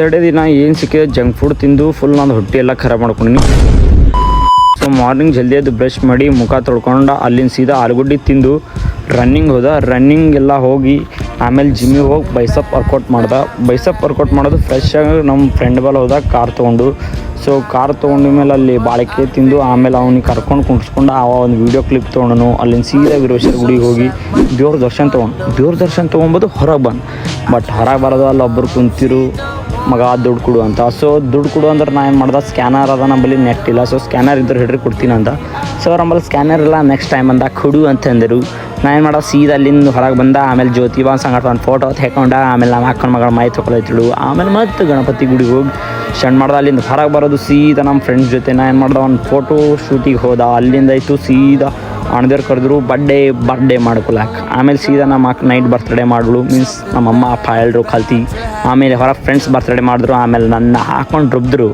ಎರಡೇ ದಿನ ಏನು ಸಿಕ್ಕಿದೆ ಜಂಕ್ ಫುಡ್ ತಿಂದು ಫುಲ್ ನಾನು ಹೊಟ್ಟೆ ಎಲ್ಲ ಖರಾಬ್ ಮಾಡ್ಕೊಂಡಿನಿ. ಸೊ ಮಾರ್ನಿಂಗ್ ಜಲ್ದಿ ಎದ್ದು ಬ್ರಷ್ ಮಾಡಿ ಮುಖ ತೊಳ್ಕೊಂಡು ಅಲ್ಲಿಂದ ಸೀದಾ ಆಲೂಗಡ್ಡೆ ತಿಂದು ರನ್ನಿಂಗ್ ಹೋದ. ರನ್ನಿಂಗ್ ಎಲ್ಲ ಹೋಗಿ ಆಮೇಲೆ ಜಿಮ್ಮಿಗೆ ಹೋಗಿ ಬೈಸಪ್ ವರ್ಕೌಟ್ ಮಾಡ್ದೆ. ಬೈಸಪ್ ವರ್ಕೌಟ್ ಮಾಡೋದು ಫ್ರೆಶ್ ಆಗಿ ನಮ್ಮ ಫ್ರೆಂಡ್ ಬಲ್ ಹೋದ ಕಾರ್ ತೊಗೊಂಡು. ಸೊ ಕಾರ್ ತೊಗೊಂಡ ಮೇಲೆ ಅಲ್ಲಿ ಬಾಳಿಕೆ ತಿಂದು ಆಮೇಲೆ ಅವ್ನಿಗೆ ಕರ್ಕೊಂಡು ಕುಂಡ್ಸ್ಕೊಂಡು ಒಂದು ವೀಡಿಯೋ ಕ್ಲಿಪ್ ತೊಗೊಂಡನು. ಅಲ್ಲಿಂದ ಸೀದಾ ವೀರೇಶ್ವರ ಗುಡಿಗೆ ಹೋಗಿ ದೇವ್ರ ದರ್ಶನ ತೊಗೊಬೋದು ಹೊರಗೆ ಬಂದು. ಬಟ್ ಹೊರಗೆ ಬರೋದು ಅಲ್ಲಿ ಒಬ್ಬರು ಕುಂತಿರು ಮಗ ದುಡ್ಡು ಕೊಡು ಅಂತ. ಸೊ ದುಡ್ಡು ಕೊಡು ಅಂದ್ರೆ ನಾ ಏನು ಮಾಡ್ದೆ, ಸ್ಕ್ಯಾನರ್ ಅದ ನಮ್ಮಲ್ಲಿ ನೆಟ್ ಇಲ್ಲ. ಸೊ ಸ್ಕ್ಯಾನರ್ ಇದ್ರೆ ಹಿಡ್ರಿ ಕೊಡ್ತೀನಿ ಅಂತ. ಸೊ ಅವ್ರು ನಮ್ಮಲ್ಲಿ ಸ್ಕ್ಯಾನರ್ ಇಲ್ಲ, ನೆಕ್ಸ್ಟ್ ಟೈಮ್ ಅಂದ ಕೊಡು ಅಂತಂದರು. ನಾ ಏನು ಮಾಡೋದು ಸೀದಾ ಅಲ್ಲಿಂದ ಹೊರಗೆ ಬಂದ. ಆಮೇಲೆ ಜ್ಯೋತಿಬಾ ಸಂಗಟ ಒಂದು ಫೋಟೋ ತೆಕೊಂಡ. ಆಮೇಲೆ ನಮ್ಮ ಅಕ್ಕನ ಮಗಳ ಮೈ ತೊಗೊಳೈತಿಳು. ಆಮೇಲೆ ಮತ್ತೆ ಗಣಪತಿ ಗುಡಿಗೆ ಹೋಗಿ ಶಣ್ ಮಾಡ್ದೆ. ಅಲ್ಲಿಂದ ಹೊರಗೆ ಬರೋದು ಸೀದಾ ನಮ್ಮ ಫ್ರೆಂಡ್ಸ್ ಜೊತೆ ನಾ ಏನು ಮಾಡ್ದೆ, ಒಂದು ಫೋಟೋ ಶೂಟಿಗೆ ಹೋದ. ಅಲ್ಲಿಂದ ಆಯಿತು ಸೀದಾ ಅಣ್ಣದೇವ್ರು ಕರೆದ್ರು ಬರ್ಡೇ ಮಾಡ್ಕೊಳಕ್ಕೆ. ಆಮೇಲೆ ಸೀದಾ ನಮ್ಮ ಅಕ್ಕ ನೈಟ್ ಬರ್ತ್ಡೇ ಮಾಡಿದ್ರು, ಮೀನ್ಸ್ ನಮ್ಮಮ್ಮ ಅಪ್ಪ ಎಲ್ಲರೂ ಕಲ್ತಿ. ಆಮೇಲೆ ಹೊರಗೆ ಫ್ರೆಂಡ್ಸ್ ಬರ್ತ್ಡೇ ಮಾಡಿದ್ರು. ಆಮೇಲೆ ನನ್ನ ಹಾಕೊಂಡು ರುಬ್ಬಿದ್ರು.